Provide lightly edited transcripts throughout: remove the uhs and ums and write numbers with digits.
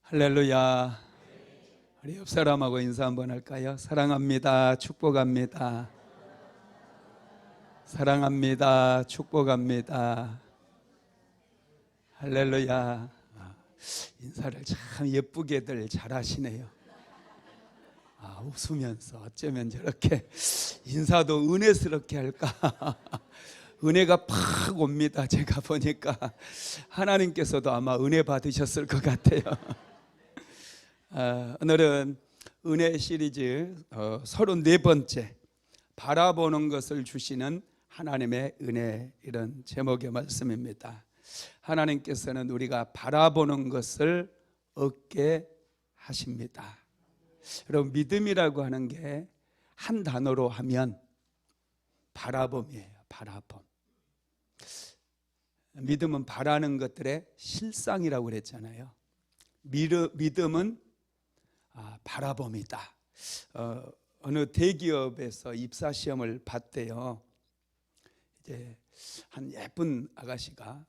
할렐루야. 우리 옆 사람하고 인사 한번 할까요? 사랑합니다. 축복합니다. 사랑합니다. 축복합니다. 할렐루야. 인사를 참 예쁘게들 잘하시네요. 웃으면서 어쩌면 저렇게 인사도 은혜스럽게 할까? 은혜가 팍 옵니다. 제가 보니까 하나님께서도 아마 은혜 받으셨을 것 같아요. 오늘은 은혜 시리즈 34번째 바라보는 것을 주시는 하나님의 은혜, 이런 제목의 말씀입니다. 하나님께서는 우리가 바라보는 것을 얻게 하십니다. 여러분, 믿음이라고 하는 게 한 단어로 하면 바라봄이에요. 바라봄. 믿음은 바라는 것들의 실상이라고 그랬잖아요. 믿음은 바라봄이다. 어느 대기업에서 입사 시험을 봤대요. 이제 한 예쁜 아가씨가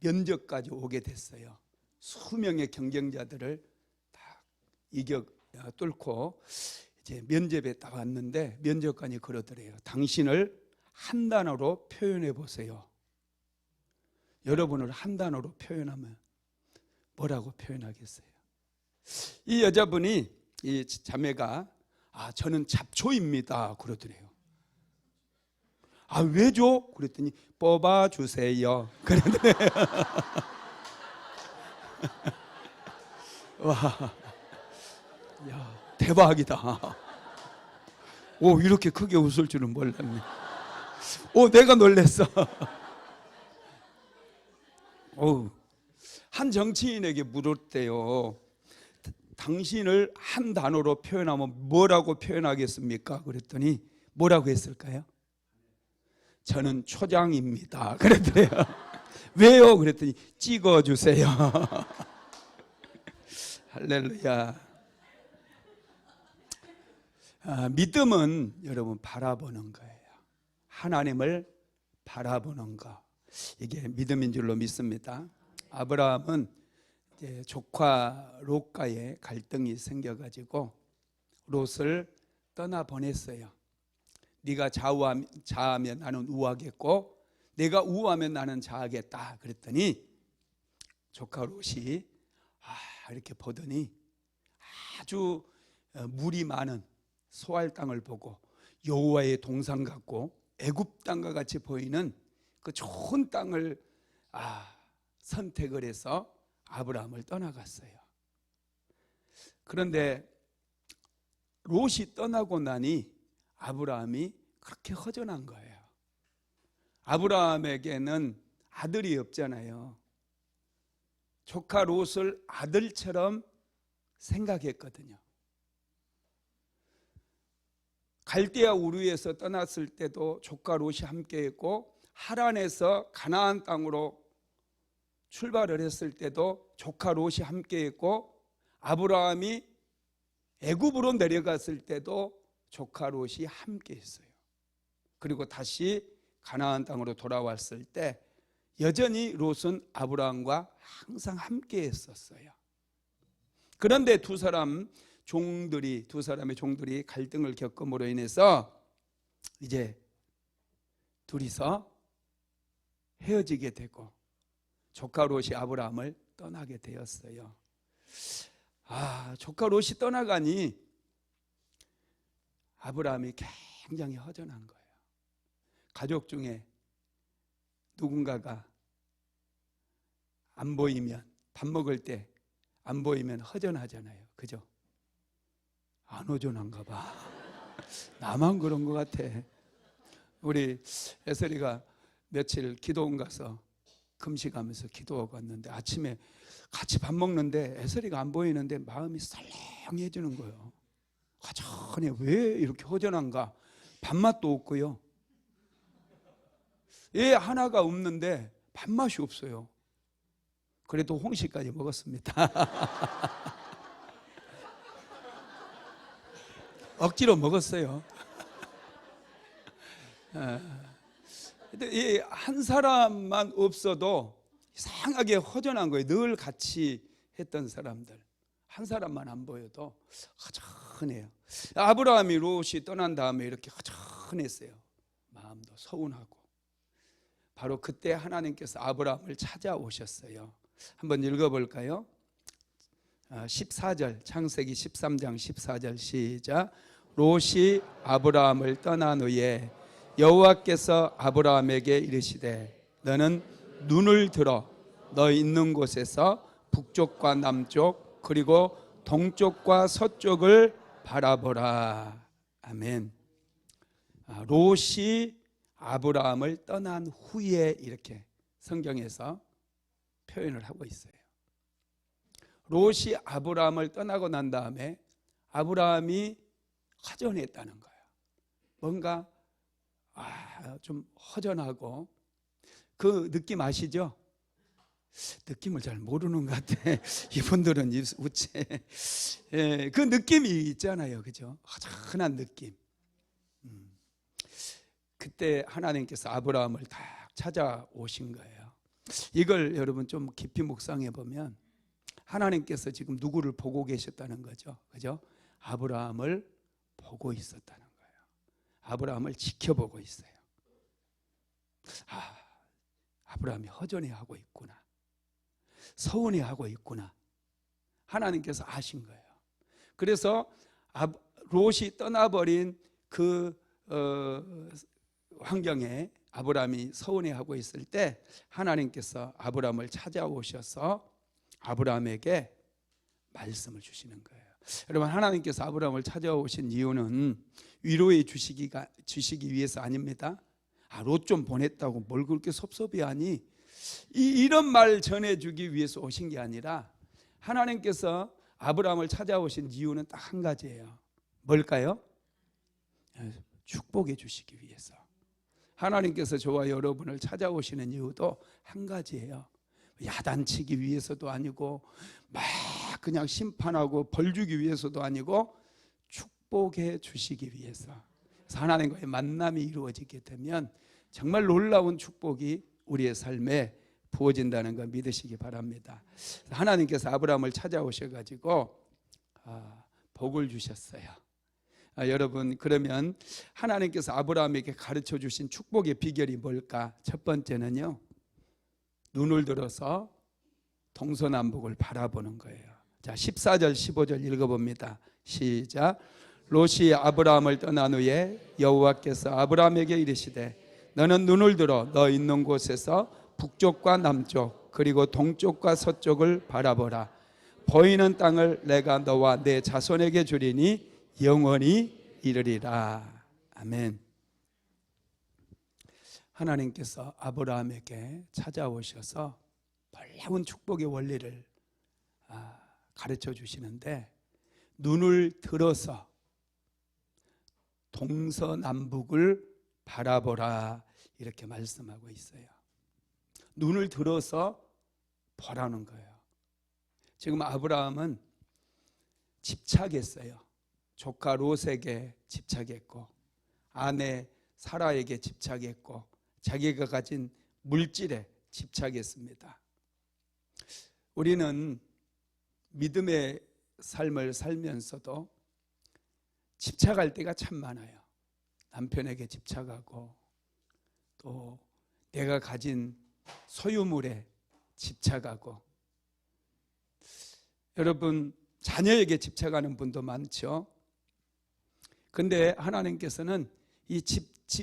면접까지 오게 됐어요. 수명의 경쟁자들을 다 뚫고 이제 면접에 딱 왔는데 면접관이 그러더래요. 당신을 한 단어로 표현해 보세요. 여러분을 한 단어로 표현하면 뭐라고 표현하겠어요? 이 여자분이, 이 자매가 저는 잡초입니다 그러더래요. 왜죠? 그랬더니 뽑아주세요 그러더래요. 와, 야, 대박이다. 이렇게 크게 웃을 줄은 몰랐네. 내가 놀랬어. 한 정치인에게 물었대요. 당신을 한 단어로 표현하면 뭐라고 표현하겠습니까? 그랬더니 뭐라고 했을까요? 저는 초장입니다 그랬대요. 왜요? 그랬더니 찍어주세요. 할렐루야. 믿음은 여러분 바라보는 거예요. 하나님을 바라보는 거, 이게 믿음인 줄로 믿습니다. 아브라함은 이제 조카 롯과의 갈등이 생겨가지고 롯을 떠나 보냈어요. 네가 자하면 나는 우하겠고 내가 우하면 나는 자하겠다 그랬더니 조카 롯이 이렇게 보더니 아주 물이 많은 소알 땅을 보고 여호와의 동산 같고 애굽 땅과 같이 보이는 그 좋은 땅을 선택을 해서 아브라함을 떠나갔어요. 그런데 롯이 떠나고 나니 아브라함이 그렇게 허전한 거예요. 아브라함에게는 아들이 없잖아요. 조카 롯을 아들처럼 생각했거든요. 갈대아 우르에서 떠났을 때도 조카 롯이 함께했고, 하란에서 가나안 땅으로 출발을 했을 때도 조카 롯이 함께했고, 아브라함이 애굽으로 내려갔을 때도 조카 롯이 함께했어요. 그리고 다시 가나안 땅으로 돌아왔을 때 여전히 롯은 아브라함과 항상 함께했었어요. 그런데 두 사람의 종들이 갈등을 겪음으로 인해서 이제 둘이서 헤어지게 되고 조카 롯이 아브라함을 떠나게 되었어요. 조카 롯이 떠나가니 아브라함이 굉장히 허전한 거예요. 가족 중에 누군가가 안 보이면, 밥 먹을 때 안 보이면 허전하잖아요. 그죠? 안 허전한가 봐. 나만 그런 것 같아. 우리 애설이가 며칠 기도원 가서 금식하면서 기도하고 왔는데 아침에 같이 밥 먹는데 애설이가 안 보이는데 마음이 썰렁해지는 거예요. 허전해. 왜 이렇게 허전한가? 밥맛도 없고요. 애 하나가 없는데 밥맛이 없어요. 그래도 홍시까지 먹었습니다. 억지로 먹었어요. 근데 한 사람만 없어도 이상하게 허전한 거예요. 늘 같이 했던 사람들. 한 사람만 안 보여도 허전해요. 아브라함이 롯이 떠난 다음에 이렇게 허전했어요. 마음도 서운하고. 바로 그때 하나님께서 아브라함을 찾아오셨어요. 한번 읽어볼까요? 14절, 창세기 13장 14절 시작. 롯이 아브라함을 떠난 후에 여호와께서 아브라함에게 이르시되 너는 눈을 들어 너 있는 곳에서 북쪽과 남쪽 그리고 동쪽과 서쪽을 바라보라. 아멘. 롯이 아브라함을 떠난 후에 이렇게 성경에서 표현을 하고 있어요. 롯이 아브라함을 떠나고 난 다음에 아브라함이 허전했다는 거예요. 뭔가 좀 허전하고, 그 느낌 아시죠? 느낌을 잘 모르는 것 같아. 이분들은 우체. 그 느낌이 있잖아요, 그죠? 허전한 느낌. 그때 하나님께서 아브라함을 딱 찾아오신 거예요. 이걸 여러분 좀 깊이 묵상해 보면 하나님께서 지금 누구를 보고 계셨다는 거죠, 그죠? 아브라함을 보고 있었다는 거예요. 아브라함을 지켜보고 있어요. 아브라함이 허전해하고 있구나, 서운해하고 있구나, 하나님께서 아신 거예요. 그래서 롯이 떠나버린 그 환경에 아브라함이 서운해하고 있을 때 하나님께서 아브라함을 찾아오셔서 아브라함에게 말씀을 주시는 거예요. 여러분, 하나님께서 아브라함을 찾아오신 이유는 위로해 주시기 위해서 아닙니다. 롯 좀 보냈다고 뭘 그렇게 섭섭해하니, 이런 말 전해주기 위해서 오신 게 아니라 하나님께서 아브라함을 찾아오신 이유는 딱 한 가지예요. 뭘까요? 축복해 주시기 위해서. 하나님께서 저와 여러분을 찾아오시는 이유도 한 가지예요. 야단치기 위해서도 아니고 막 그냥 심판하고 벌 주기 위해서도 아니고 축복해 주시기 위해서. 그래서 하나님과의 만남이 이루어지게 되면 정말 놀라운 축복이 우리의 삶에 부어진다는 걸 믿으시기 바랍니다. 하나님께서 아브라함을 찾아오셔가지고 복을 주셨어요. 여러분, 그러면 하나님께서 아브라함에게 가르쳐 주신 축복의 비결이 뭘까? 첫 번째는요, 눈을 들어서 동서남북을 바라보는 거예요. 자, 14절 15절 읽어봅니다. 시작. 롯이 아브라함을 떠난 후에 여호와께서 아브라함에게 이르시되 너는 눈을 들어 너 있는 곳에서 북쪽과 남쪽 그리고 동쪽과 서쪽을 바라보라. 보이는 땅을 내가 너와 내 자손에게 주리니 영원히 이르리라. 아멘. 하나님께서 아브라함에게 찾아오셔서 놀라운 축복의 원리를 가르쳐 주시는데, 눈을 들어서 동서남북을 바라보라 이렇게 말씀하고 있어요. 눈을 들어서 보라는 거예요. 지금 아브라함은 집착했어요. 조카 롯에게 집착했고 아내 사라에게 집착했고 자기가 가진 물질에 집착했습니다. 우리는 믿음의 삶을 살면서도 집착할 때가 참 많아요. 남편에게 집착하고 또 내가 가진 소유물에 집착하고, 여러분 자녀에게 집착하는 분도 많죠. 근데 하나님께서는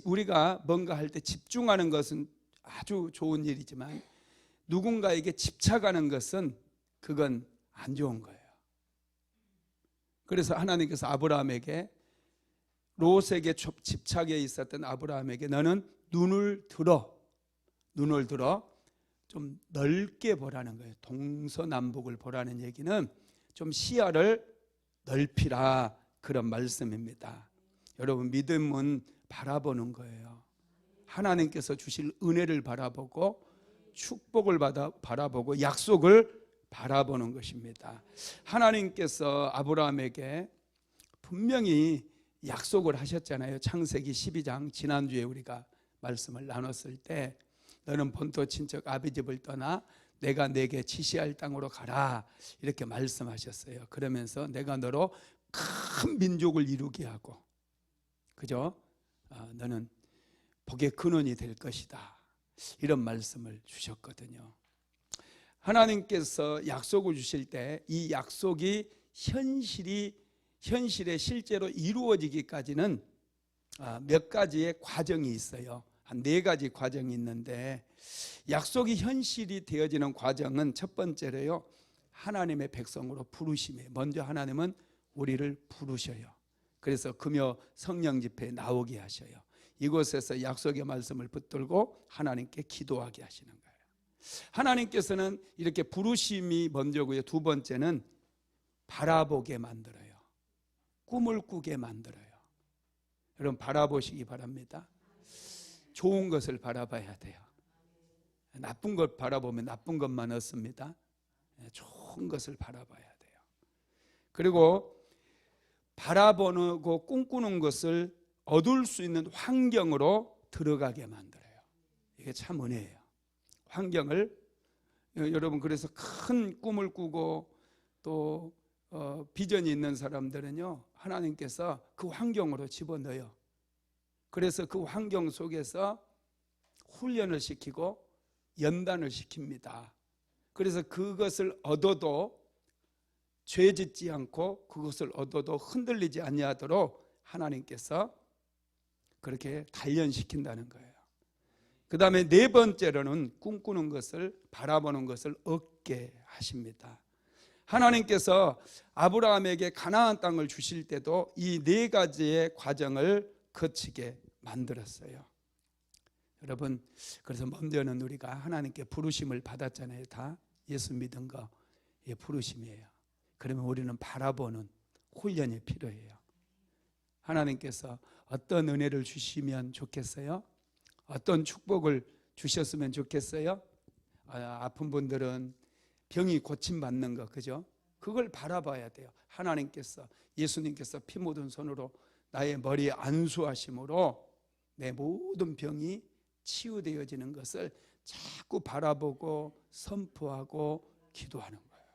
우리가 뭔가 할 때 집중하는 것은 아주 좋은 일이지만 누군가에게 집착하는 것은 그건 안 좋은 거예요. 그래서 하나님께서 아브라함에게, 롯에게 집착해 있었던 아브라함에게 너는 눈을 들어 좀 넓게 보라는 거예요. 동서남북을 보라는 얘기는 좀 시야를 넓히라, 그런 말씀입니다. 여러분, 믿음은 바라보는 거예요. 하나님께서 주실 은혜를 바라보고 축복을 바라보고 약속을 바라보는 것입니다. 하나님께서 아브라함에게 분명히 약속을 하셨잖아요. 창세기 12장, 지난주에 우리가 말씀을 나눴을 때 너는 본토 친척 아비 집을 떠나 내가 내게 지시할 땅으로 가라 이렇게 말씀하셨어요. 그러면서 내가 너로 큰 민족을 이루게 하고, 그죠? 너는 복의 근원이 될 것이다, 이런 말씀을 주셨거든요. 하나님께서 약속을 주실 때 이 약속이 현실에 실제로 이루어지기까지는 몇 가지의 과정이 있어요. 한 4가지 과정이 있는데, 약속이 현실이 되어지는 과정은 첫 번째로요, 하나님의 백성으로 부르심이에요. 먼저 하나님은 우리를 부르셔요. 그래서 금요 성령 집회에 나오게 하셔요. 이곳에서 약속의 말씀을 붙들고 하나님께 기도하게 하시는 거예요. 하나님께서는 이렇게 부르심이 먼저고요. 두 번째는 바라보게 만들어요. 꿈을 꾸게 만들어요. 여러분, 바라보시기 바랍니다. 좋은 것을 바라봐야 돼요. 나쁜 것 바라보면 나쁜 것만 얻습니다. 좋은 것을 바라봐야 돼요. 그리고 바라보고 꿈꾸는 것을 얻을 수 있는 환경으로 들어가게 만들어요. 이게 참 은혜예요. 환경을, 여러분, 그래서 큰 꿈을 꾸고 또 비전이 있는 사람들은요, 하나님께서 그 환경으로 집어넣어요. 그래서 그 환경 속에서 훈련을 시키고 연단을 시킵니다. 그래서 그것을 얻어도 죄 짓지 않고, 그것을 얻어도 흔들리지 아니하도록 하나님께서 그렇게 단련시킨다는 거예요. 그 다음에 4번째로는 꿈꾸는 것을, 바라보는 것을 얻게 하십니다. 하나님께서 아브라함에게 가나안 땅을 주실 때도 이 4가지의 과정을 거치게 만들었어요. 여러분, 그래서 먼저는 우리가 하나님께 부르심을 받았잖아요. 다 예수 믿은 거 부르심이에요. 그러면 우리는 바라보는 훈련이 필요해요. 하나님께서 어떤 은혜를 주시면 좋겠어요? 어떤 축복을 주셨으면 좋겠어요? 아픈 분들은 병이 고침받는 거, 그죠? 그걸 바라봐야 돼요. 하나님께서, 예수님께서 피 묻은 손으로 나의 머리에 안수하심으로 내 모든 병이 치유되어지는 것을 자꾸 바라보고 선포하고 기도하는 거예요.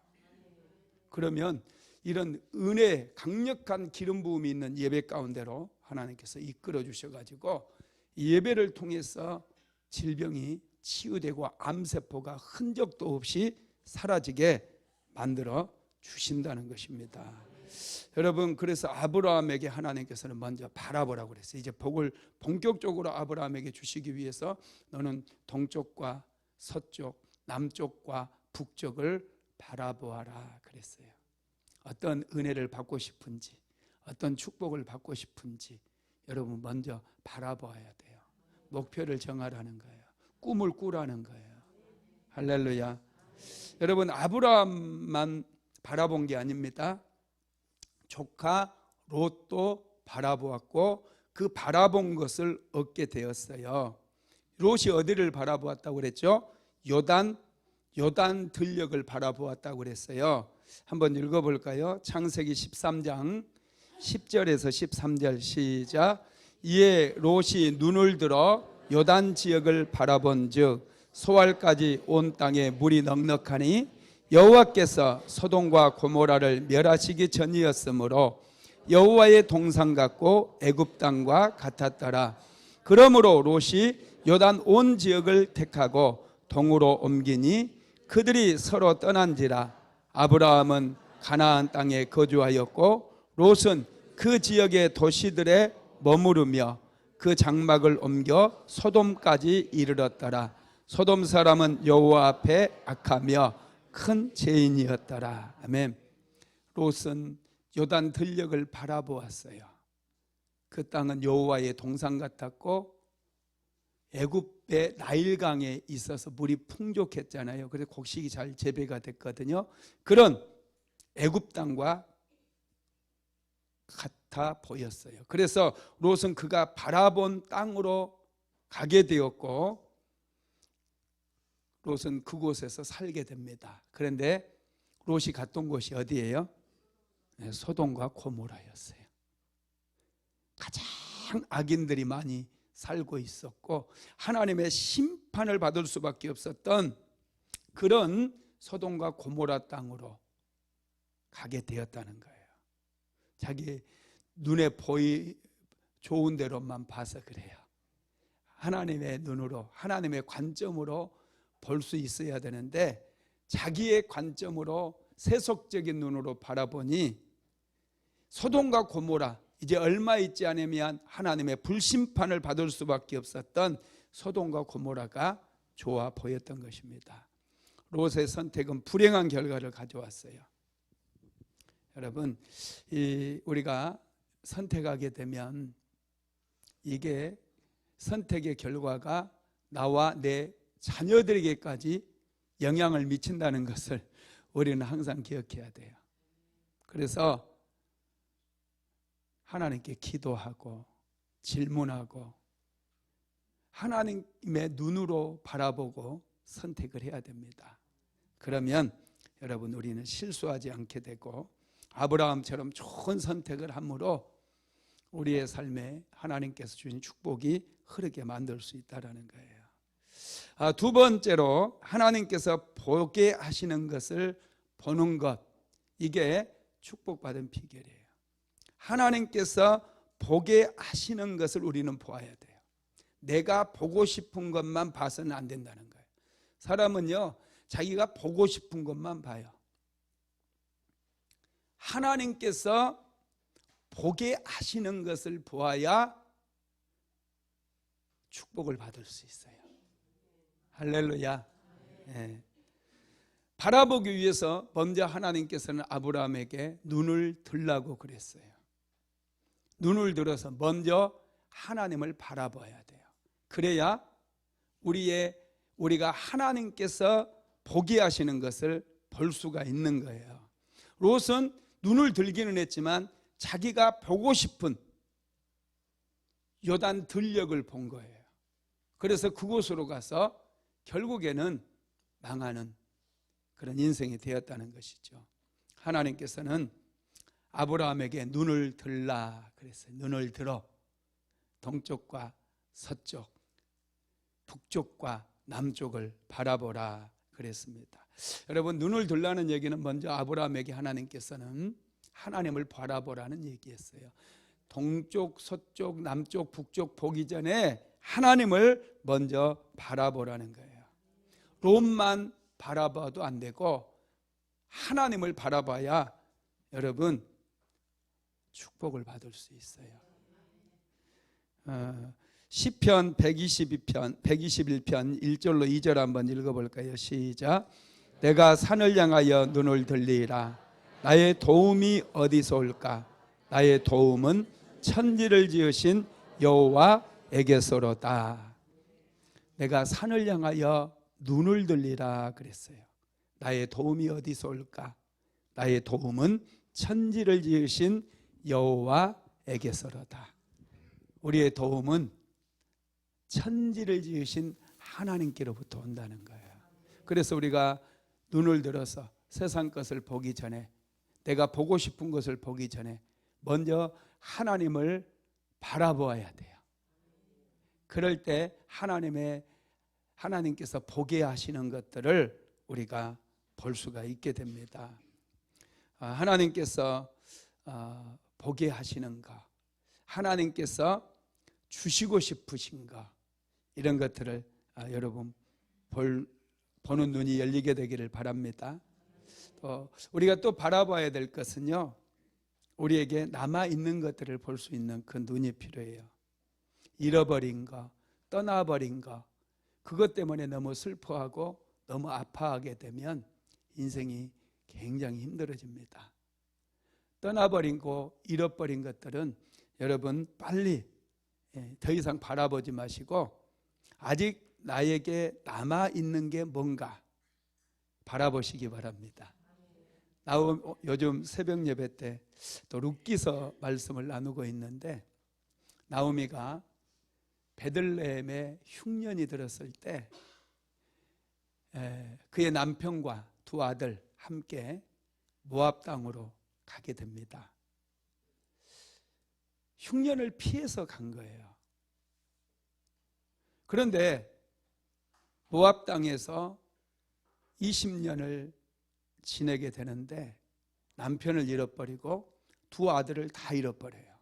그러면 이런 은혜, 강력한 기름 부음이 있는 예배 가운데로 하나님께서 이끌어 주셔가지고 이 예배를 통해서 질병이 치유되고 암세포가 흔적도 없이 사라지게 만들어 주신다는 것입니다. 여러분, 그래서 아브라함에게 하나님께서는 먼저 바라보라고 그랬어요. 이제 복을 본격적으로 아브라함에게 주시기 위해서 너는 동쪽과 서쪽, 남쪽과 북쪽을 바라보아라 그랬어요. 어떤 은혜를 받고 싶은지, 어떤 축복을 받고 싶은지 여러분 먼저 바라봐야 돼요. 목표를 정하라는 거예요. 꿈을 꾸라는 거예요. 할렐루야. 여러분, 아브라함만 바라본 게 아닙니다. 조카 롯도 바라보았고 그 바라본 것을 얻게 되었어요. 롯이 어디를 바라보았다고 그랬죠? 요단 들녘을 바라보았다고 그랬어요. 한번 읽어볼까요? 창세기 13장 10절에서 13절 시작. 이에 롯이 눈을 들어 요단 지역을 바라본즉 소알까지 온 땅에 물이 넉넉하니 여호와께서 소돔과 고모라를 멸하시기 전이었으므로 여호와의 동산 같고 애굽 땅과 같았더라. 그러므로 롯이 요단 온 지역을 택하고 동으로 옮기니 그들이 서로 떠난지라. 아브라함은 가나안 땅에 거주하였고 롯은 그 지역의 도시들에 머무르며 그 장막을 옮겨 소돔까지 이르렀더라. 소돔 사람은 여호와 앞에 악하며 큰 죄인이었더라. 아멘. 롯은 요단 들녘을 바라보았어요. 그 땅은 여호와의 동산 같았고 애굽의 나일강에 있어서 물이 풍족했잖아요. 그래서 곡식이 잘 재배가 됐거든요. 그런 애굽 땅과 같아 보였어요. 그래서 롯은 그가 바라본 땅으로 가게 되었고 롯은 그곳에서 살게 됩니다. 그런데 롯이 갔던 곳이 어디예요? 소돔과 고모라였어요. 가장 악인들이 많이 살고 있었고 하나님의 심판을 받을 수밖에 없었던 그런 소돔과 고모라 땅으로 가게 되었다는 거예요. 자기 눈에 좋은 대로만 봐서 그래요. 하나님의 눈으로, 하나님의 관점으로 볼 수 있어야 되는데 자기의 관점으로 세속적인 눈으로 바라보니 소돔과 고모라, 이제 얼마 있지 않으면 하나님의 불심판을 받을 수밖에 없었던 소돔과 고모라가 좋아 보였던 것입니다. 롯의 선택은 불행한 결과를 가져왔어요. 여러분, 우리가 선택하게 되면 이게 선택의 결과가 나와 내 자녀들에게까지 영향을 미친다는 것을 우리는 항상 기억해야 돼요. 그래서 하나님께 기도하고 질문하고 하나님의 눈으로 바라보고 선택을 해야 됩니다. 그러면 여러분, 우리는 실수하지 않게 되고 아브라함처럼 좋은 선택을 함으로 우리의 삶에 하나님께서 주신 축복이 흐르게 만들 수 있다는 거예요. 두 번째로 하나님께서 보게 하시는 것을 보는 것, 이게 축복받은 비결이에요. 하나님께서 보게 하시는 것을 우리는 보아야 돼요. 내가 보고 싶은 것만 봐서는 안 된다는 거예요. 사람은요, 자기가 보고 싶은 것만 봐요. 하나님께서 보게 하시는 것을 보아야 축복을 받을 수 있어요. 할렐루야. 네. 바라보기 위해서 먼저 하나님께서는 아브라함에게 눈을 들라고 그랬어요. 눈을 들어서 먼저 하나님을 바라봐야 돼요. 그래야 우리가 하나님께서 보게 하시는 것을 볼 수가 있는 거예요. 롯은 눈을 들기는 했지만 자기가 보고 싶은 요단 들녘을 본 거예요. 그래서 그곳으로 가서 결국에는 망하는 그런 인생이 되었다는 것이죠. 하나님께서는 아브라함에게 눈을 들라 그랬어요. 눈을 들어 동쪽과 서쪽, 북쪽과 남쪽을 바라보라 그랬습니다. 여러분, 눈을 들라는 얘기는 먼저 아브라함에게 하나님께서는 하나님을 바라보라는 얘기였어요. 동쪽, 서쪽, 남쪽, 북쪽 보기 전에 하나님을 먼저 바라보라는 거예요. 롯만 바라봐도 안 되고 하나님을 바라봐야 여러분 축복을 받을 수 있어요. 시편 121편 1절로 2절 한번 읽어볼까요? 시작. 내가 산을 향하여 눈을 들리라. 나의 도움이 어디서 올까? 나의 도움은 천지를 지으신 여호와에게서로다. 내가 산을 향하여 눈을 들리라 그랬어요. 나의 도움이 어디서 올까? 나의 도움은 천지를 지으신 여호와에게서로다. 우리의 도움은 천지를 지으신 하나님께로부터 온다는 거예요. 그래서 우리가 눈을 들어서 세상 것을 보기 전에, 내가 보고 싶은 것을 보기 전에 먼저 하나님을 바라보아야 돼요. 그럴 때 하나님께서 보게 하시는 것들을 우리가 볼 수가 있게 됩니다. 하나님께서 보게 하시는 것, 하나님께서 주시고 싶으신 것, 이런 것들을 여러분 보는 눈이 열리게 되기를 바랍니다. 우리가 또 바라봐야 될 것은요, 우리에게 남아있는 것들을 볼 수 있는 그 눈이 필요해요. 잃어버린 것, 떠나버린 것, 그것 때문에 너무 슬퍼하고 너무 아파하게 되면 인생이 굉장히 힘들어집니다. 떠나버린 거, 잃어버린 것들은 여러분 빨리 더 이상 바라보지 마시고 아직 나에게 남아있는 게 뭔가 바라보시기 바랍니다. 요즘 새벽 예배 때 또 룻기서 말씀을 나누고 있는데, 나오미가 베들레헴에 흉년이 들었을 때 그의 남편과 두 아들 함께 모압 땅으로 가게 됩니다. 흉년을 피해서 간 거예요. 그런데 모압 땅에서 20년을 지내게 되는데 남편을 잃어버리고 두 아들을 다 잃어버려요.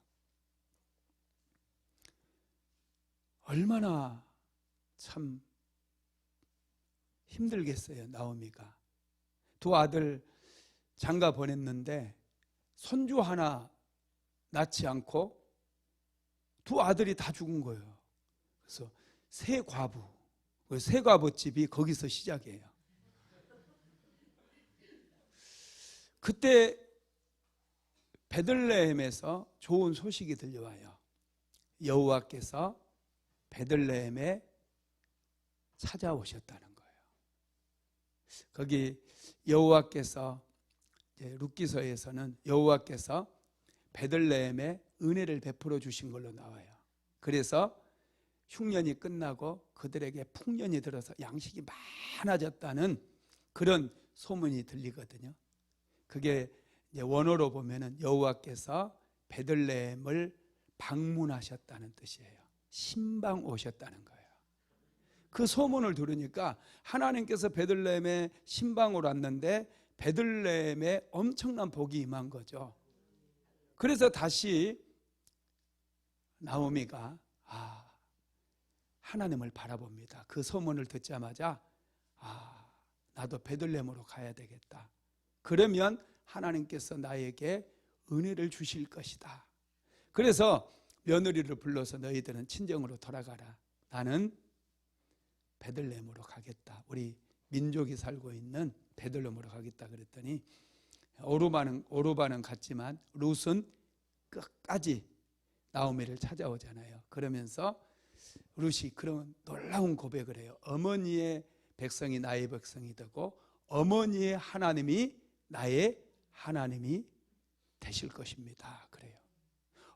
얼마나 참 힘들겠어요. 나오미가 두 아들 장가 보냈는데 손주 하나 낳지 않고 두 아들이 다 죽은 거예요. 그래서 새 과부집이 거기서 시작이에요. 그때 베들레헴에서 좋은 소식이 들려와요. 여호와께서 베들레헴에 찾아오셨다는 거예요. 거기 여호와께서 룻기서에서는 여호와께서 베들레헴에 은혜를 베풀어 주신 걸로 나와요. 그래서 흉년이 끝나고 그들에게 풍년이 들어서 양식이 많아졌다는 그런 소문이 들리거든요. 그게 원어로 보면은 여호와께서 베들레헴을 방문하셨다는 뜻이에요. 신방 오셨다는 거예요. 그 소문을 들으니까 하나님께서 베들레헴에 신방으로 왔는데 베들레헴에 엄청난 복이 임한 거죠. 그래서 다시 나오미가 하나님을 바라봅니다. 그 소문을 듣자마자 나도 베들레헴으로 가야 되겠다. 그러면 하나님께서 나에게 은혜를 주실 것이다. 그래서 며느리를 불러서 너희들은 친정으로 돌아가라. 나는 베들레헴으로 가겠다. 우리 민족이 살고 있는 베들레헴으로 가겠다 그랬더니 오르바는 갔지만 룻은 끝까지 나오미를 찾아오잖아요. 그러면서 룻이 그런 놀라운 고백을 해요. 어머니의 백성이 나의 백성이 되고 어머니의 하나님이 나의 하나님이 되실 것입니다. 그래요.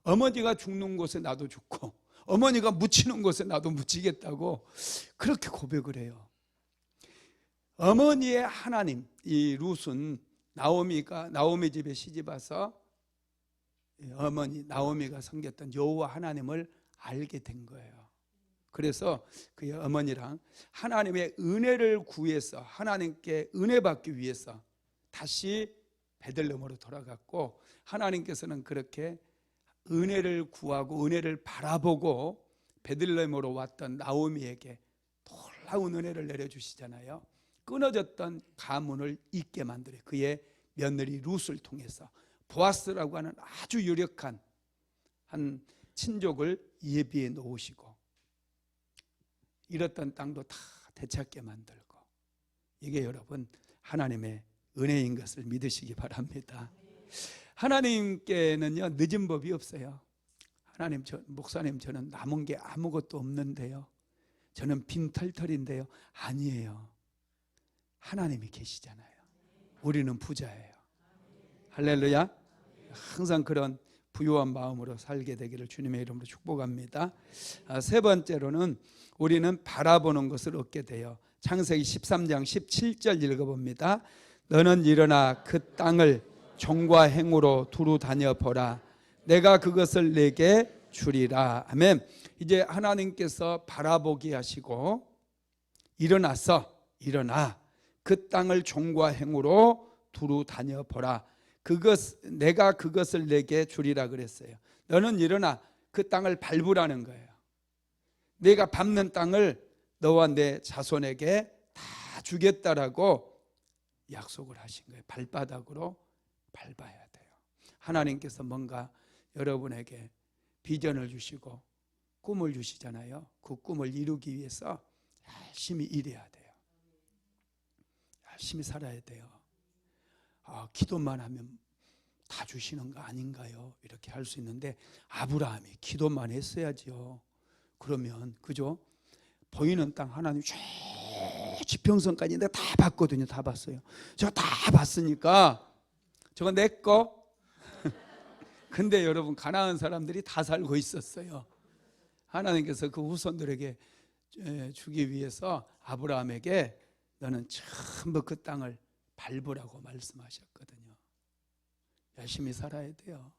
어머니가 죽는 곳에 나도 죽고 어머니가 묻히는 곳에 나도 묻히겠다고 그렇게 고백을 해요. 어머니의 하나님, 이 룻은 나오미 집에 시집 와서 어머니 나오미가 섬겼던 여호와 하나님을 알게 된 거예요. 그래서 그 어머니랑 하나님의 은혜를 구해서 하나님께 은혜 받기 위해서 다시 베들레헴으로 돌아갔고 하나님께서는 그렇게 은혜를 구하고 은혜를 바라보고 베들레헴으로 왔던 나오미에게 놀라운 은혜를 내려주시잖아요. 끊어졌던 가문을 잇게 만들어요. 그의 며느리 룻을 통해서 보아스라고 하는 아주 유력한 한 친족을 예비해 놓으시고 잃었던 땅도 다 되찾게 만들고 이게 여러분 하나님의 은혜인 것을 믿으시기 바랍니다. 하나님께는요 늦은 법이 없어요. 하나님, 목사님 저는 남은 게 아무것도 없는데요, 저는 빈털털인데요. 아니에요. 하나님이 계시잖아요. 우리는 부자예요. 할렐루야. 항상 그런 부유한 마음으로 살게 되기를 주님의 이름으로 축복합니다. 세 번째로는 우리는 바라보는 것을 얻게 돼요. 창세기 13장 17절 읽어봅니다. 너는 일어나 그 땅을 종과 행으로 두루 다녀보라. 내가 그것을 내게 주리라. 아멘. 이제 하나님께서 바라보게 하시고 일어나 그 땅을 종과 행으로 두루 다녀보라. 내가 그것을 내게 주리라 그랬어요. 너는 일어나 그 땅을 밟으라는 거예요. 내가 밟는 땅을 너와 내 자손에게 다 주겠다라고 약속을 하신 거예요. 발바닥으로 밟아야 돼요. 하나님께서 뭔가 여러분에게 비전을 주시고 꿈을 주시잖아요. 그 꿈을 이루기 위해서 열심히 일해야 돼요. 열심히 살아야 돼요. 기도만 하면 다 주시는 거 아닌가요? 이렇게 할 수 있는데 아브라함이 기도만 했어야지요. 그러면 그죠? 보이는 땅 하나님 쭉 지평선까지 내가 다 봤거든요. 다 봤어요. 제가 다 봤으니까 저거 내 거. 근데 여러분 가나안 사람들이 다 살고 있었어요. 하나님께서 그 후손들에게 주기 위해서 아브라함에게 너는 전부 그 땅을 밟으라고 말씀하셨거든요. 열심히 살아야 돼요.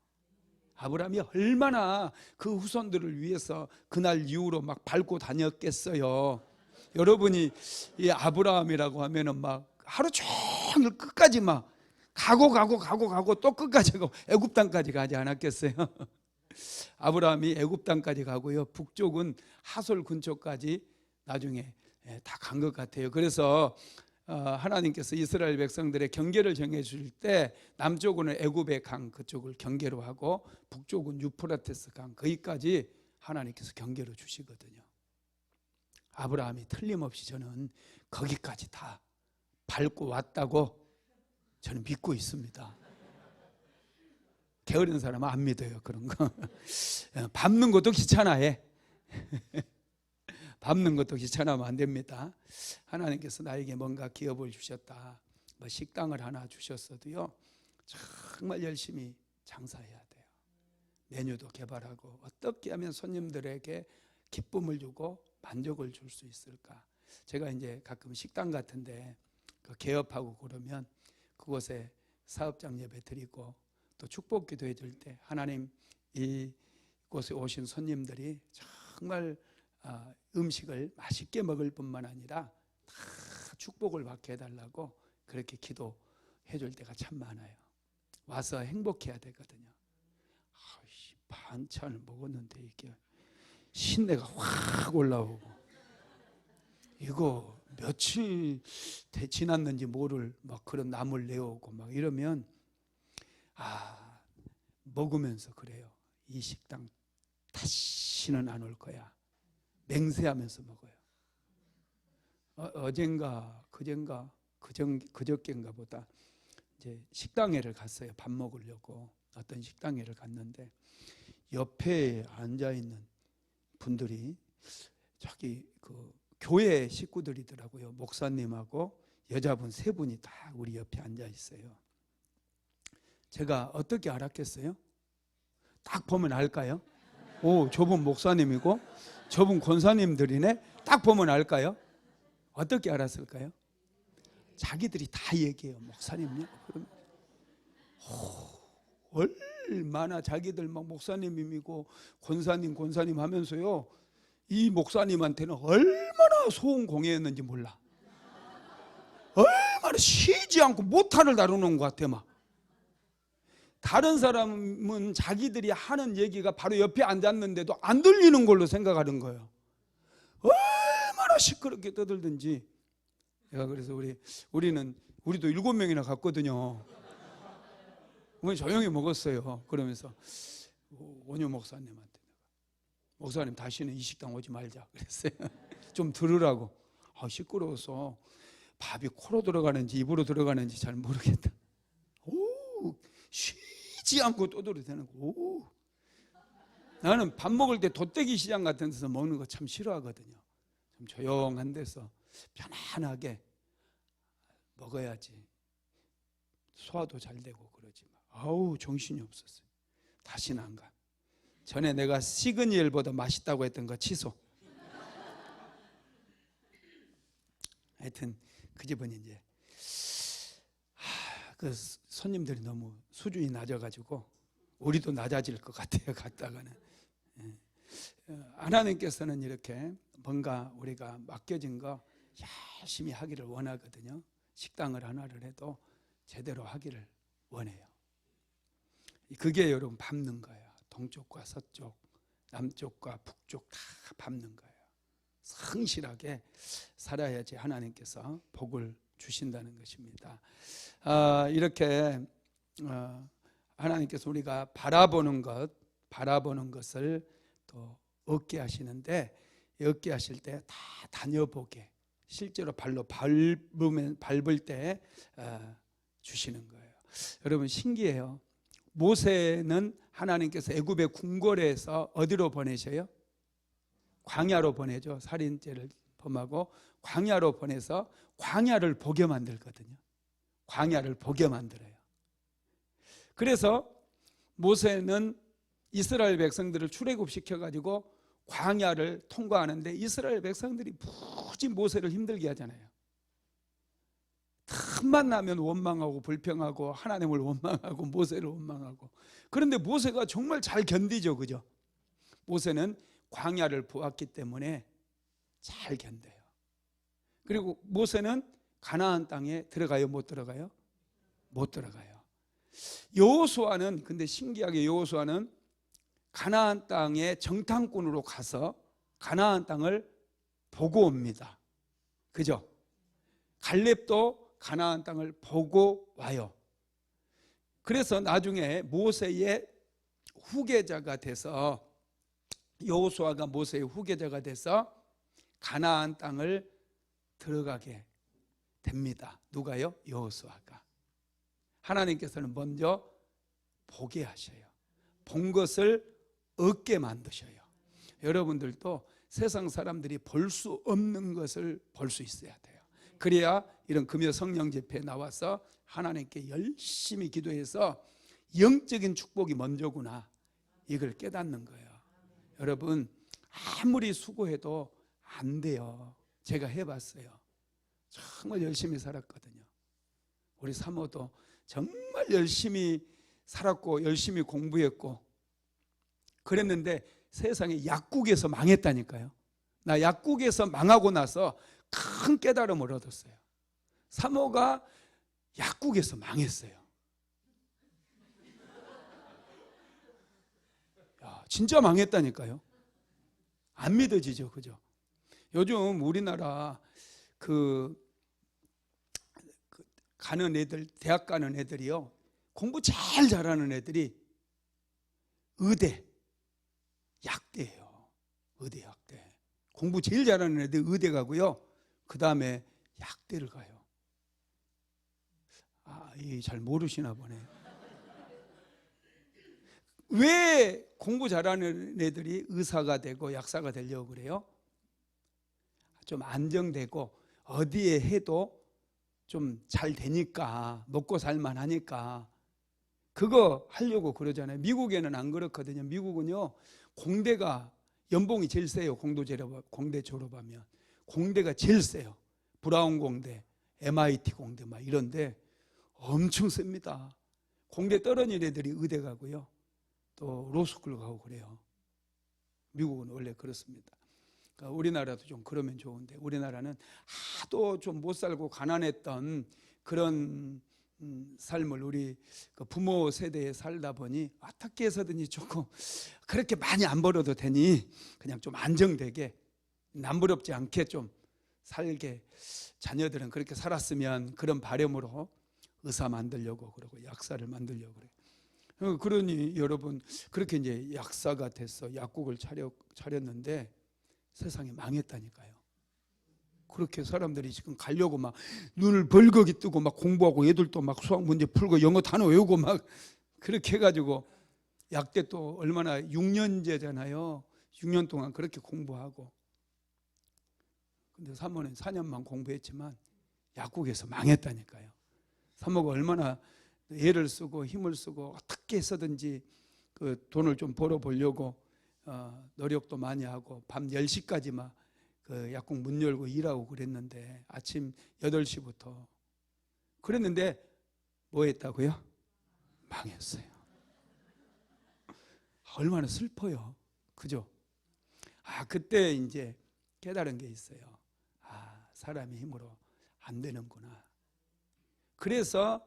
아브라함이 얼마나 그 후손들을 위해서 그날 이후로 막 밟고 다녔겠어요. 여러분이 이 아브라함이라고 하면은 막 하루 종일 끝까지 막 가고 또 끝까지 가고 애굽 땅까지 가지 않았겠어요? 아브라함이 애굽 땅까지 가고요. 북쪽은 하솔 근처까지 나중에 다 간 것 같아요. 그래서 하나님께서 이스라엘 백성들의 경계를 정해 줄 때 남쪽은 애굽의 강 그쪽을 경계로 하고 북쪽은 유프라테스 강 거기까지 하나님께서 경계로 주시거든요. 아브라함이 틀림없이 저는 거기까지 다 밟고 왔다고 저는 믿고 있습니다. 게으른 사람은 안 믿어요, 그런 거. 밟는 것도 귀찮아해. 밟는 것도 귀찮아하면 안 됩니다. 하나님께서 나에게 뭔가 기업을 주셨다, 뭐 식당을 하나 주셨어도요, 정말 열심히 장사해야 돼요. 메뉴도 개발하고 어떻게 하면 손님들에게 기쁨을 주고 만족을 줄 수 있을까. 제가 이제 가끔 식당 같은데 개업하고 그러면 그곳에 사업장 예배 드리고 또 축복 기도해 줄 때 하나님, 이곳에 오신 손님들이 정말 음식을 맛있게 먹을 뿐만 아니라 다 축복을 받게 해달라고 그렇게 기도해 줄 때가 참 많아요. 와서 행복해야 되거든요. 반찬을 먹었는데 이게 신내가 확 올라오고, 이거 며칠 지났는지 모를 막 그런 남을 내오고 막 이러면 먹으면서 그래요. 이 식당 다시는 안 올 거야. 맹세하면서 먹어요. 어젠가 그저께인가 보다 이제 식당회를 갔어요. 밥 먹으려고 어떤 식당회를 갔는데 옆에 앉아 있는 분들이 저기 그 교회 식구들이더라고요. 목사님하고 여자분 세 분이 다 우리 옆에 앉아 있어요. 제가 어떻게 알았겠어요? 딱 보면 알까요? 오, 저분 목사님이고 저분 권사님들이네. 딱 보면 알까요? 어떻게 알았을까요? 자기들이 다 얘기해요. 목사님요? 그러면 얼마나 자기들 막 목사님이고 권사님 하면서요, 이 목사님한테는 얼마나 소원 공예했는지 몰라. 얼마나 쉬지 않고 모탈을 다루는 것 같아. 막 다른 사람은 자기들이 하는 얘기가 바로 옆에 앉았는데도 안 들리는 걸로 생각하는 거예요. 얼마나 시끄럽게 떠들든지. 내가 그래서 우리도 7명이나 갔거든요. 우리 조용히 먹었어요. 그러면서 원효 목사님한테, 목사님 다시는 이 식당 오지 말자 그랬어요. 좀 들으라고. 시끄러워서 밥이 코로 들어가는지 입으로 들어가는지 잘 모르겠다. 쉬지 않고 떠들어대는 거. 나는 밥 먹을 때 돗대기 시장 같은 데서 먹는 거 참 싫어하거든요. 좀 조용한 데서 편안하게 먹어야지 소화도 잘 되고 그러지. 정신이 없었어요. 다시는 안 가. 전에 내가 시그니엘보다 맛있다고 했던 거 취소. 하여튼 그 집은 이제 그 손님들이 너무 수준이 낮아가지고 우리도 낮아질 것 같아요. 갔다가는. 하나님께서는 이렇게 뭔가 우리가 맡겨진 거 열심히 하기를 원하거든요. 식당을 하나를 해도 제대로 하기를 원해요. 그게 여러분 밟는 거예요. 동쪽과 서쪽, 남쪽과 북쪽 다 밟는 거예요. 성실하게 살아야지 하나님께서 복을 주신다는 것입니다. 이렇게 하나님께서 우리가 바라보는 것을 또 얻게 하시는데, 얻게 하실 때 다 다녀보게, 실제로 발로 밟을 때 주시는 거예요. 여러분 신기해요. 모세는 하나님께서 애굽의 궁궐에서 어디로 보내셔요? 광야로 보내죠. 살인죄를 범하고 광야로 보내서 광야를 보게 만들거든요. 광야를 보게 만들어요. 그래서 모세는 이스라엘 백성들을 출애굽시켜가지고 광야를 통과하는데 이스라엘 백성들이 무지 모세를 힘들게 하잖아요. 틈만 나면 원망하고 불평하고 하나님을 원망하고 모세를 원망하고. 그런데 모세가 정말 잘 견디죠. 그죠? 모세는 광야를 보았기 때문에 잘 견뎌요. 그리고 모세는 가나안 땅에 들어가요? 못 들어가요? 못 들어가요. 여호수아는 근데 신기하게 여호수아는 가나안 땅에 정탐꾼으로 가서 가나안 땅을 보고 옵니다. 그죠? 갈렙도 가나안 땅을 보고 와요. 그래서 나중에 모세의 후계자가 돼서 여호수아가 모세의 후계자가 돼서 가나안 땅을 들어가게 됩니다. 누가요? 여호수아가. 하나님께서는 먼저 보게 하셔요. 본 것을 얻게 만드셔요. 여러분들도 세상 사람들이 볼 수 없는 것을 볼 수 있어야 돼요. 그래야 이런 금요 성령 집회에 나와서 하나님께 열심히 기도해서 영적인 축복이 먼저구나 이걸 깨닫는 거예요. 여러분 아무리 수고해도 안 돼요. 제가 해봤어요. 정말 열심히 살았거든요. 우리 사모도 정말 열심히 살았고 열심히 공부했고 그랬는데 세상에 약국에서 망했다니까요. 나 약국에서 망하고 나서 큰 깨달음을 얻었어요. 사모가 약국에서 망했어요. 야, 진짜 망했다니까요. 안 믿어지죠, 그죠? 요즘 우리나라 가는 애들, 대학 가는 애들이요, 공부 제일 잘하는 애들이 의대, 약대예요. 의대, 약대. 공부 제일 잘하는 애들 의대 가고요. 그 다음에 약대를 가요. 잘 모르시나 보네. 왜 공부 잘하는 애들이 의사가 되고 약사가 되려고 그래요? 좀 안정되고 어디에 해도 좀 잘 되니까, 먹고 살만 하니까 그거 하려고 그러잖아요. 미국에는 안 그렇거든요. 미국은요, 공대가 연봉이 제일 세요. 공대 졸업하면 공대가 제일 세요. 브라운 공대, MIT 공대 막 이런데 엄청 셉니다. 공대 떨어진 애들이 의대 가고요, 또 로스쿨 가고 그래요. 미국은 원래 그렇습니다. 그러니까 우리나라도 좀 그러면 좋은데, 우리나라는 하도 좀 못 살고 가난했던 그런 삶을 우리 부모 세대에 살다 보니 어떻게 해서든지 조금 그렇게 많이 안 벌어도 되니 그냥 좀 안정되게 남부럽지 않게 좀 살게, 자녀들은 그렇게 살았으면 그런 바람으로 의사 만들려고 그러고 약사를 만들려고 그래요. 그러니 여러분 그렇게 이제 약사가 돼서 약국을 차렸는데 세상이 망했다니까요. 그렇게 사람들이 지금 가려고 막 눈을 벌겋게 뜨고 막 공부하고, 애들도 막 수학 문제 풀고 영어 단어 외우고 막 그렇게 해가지고, 약대 또 얼마나 6년제잖아요. 6년 동안 그렇게 공부하고. 근데 사모는 4년만 공부했지만 약국에서 망했다니까요. 사모가 얼마나 애를 쓰고 힘을 쓰고 어떻게 해서든지 그 돈을 좀 벌어보려고 노력도 많이 하고 밤 10시까지 막 그 약국 문 열고 일하고 그랬는데, 아침 8시부터 그랬는데 뭐 했다고요? 망했어요. 얼마나 슬퍼요. 그죠? 그때 이제 깨달은 게 있어요. 사람의 힘으로 안 되는구나. 그래서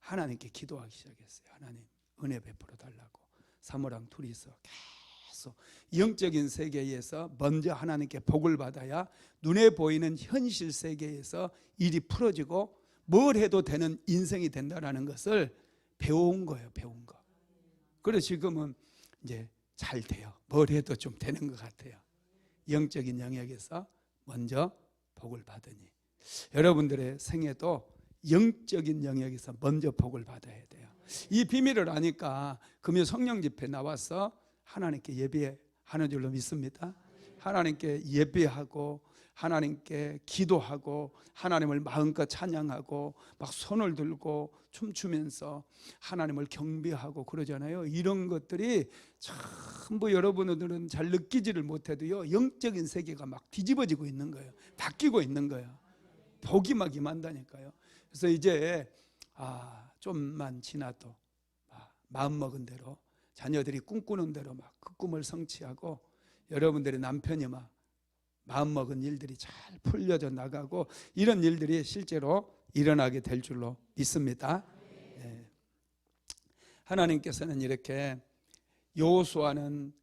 하나님께 기도하기 시작했어요. 하나님 은혜 베풀어 달라고. 사모랑 둘이서 계속 영적인 세계에서 먼저 하나님께 복을 받아야 눈에 보이는 현실 세계에서 일이 풀어지고 뭘 해도 되는 인생이 된다는 것을 배운 거예요. 배운 거. 그래서 지금은 이제 잘 돼요. 뭘 해도 좀 되는 것 같아요. 영적인 영역에서 먼저 복을 받으니, 여러분들의 생애도 영적인 영역에서 먼저 복을 받아야 돼요. 이 비밀을 아니까 금요 성령 집회 나와서 하나님께 예배하는 줄로 믿습니다. 하나님께 예배하고 하나님께 기도하고 하나님을 마음껏 찬양하고 막 손을 들고 춤추면서 하나님을 경배하고 그러잖아요. 이런 것들이 전부 여러분들은 잘 느끼지를 못해도요, 영적인 세계가 막 뒤집어지고 있는 거예요. 바뀌고 있는 거예요. 복이 막 임한다니까요. 그래서 이제 좀만 지나도 마음먹은 대로, 자녀들이 꿈꾸는 대로 막 그 꿈을 성취하고, 여러분들의 남편이 막 마음먹은 일들이 잘 풀려져 나가고 이런 일들이 실제로 일어나게 될 줄로 믿습니다. 예. 하나님께서는 이렇게 여호수아는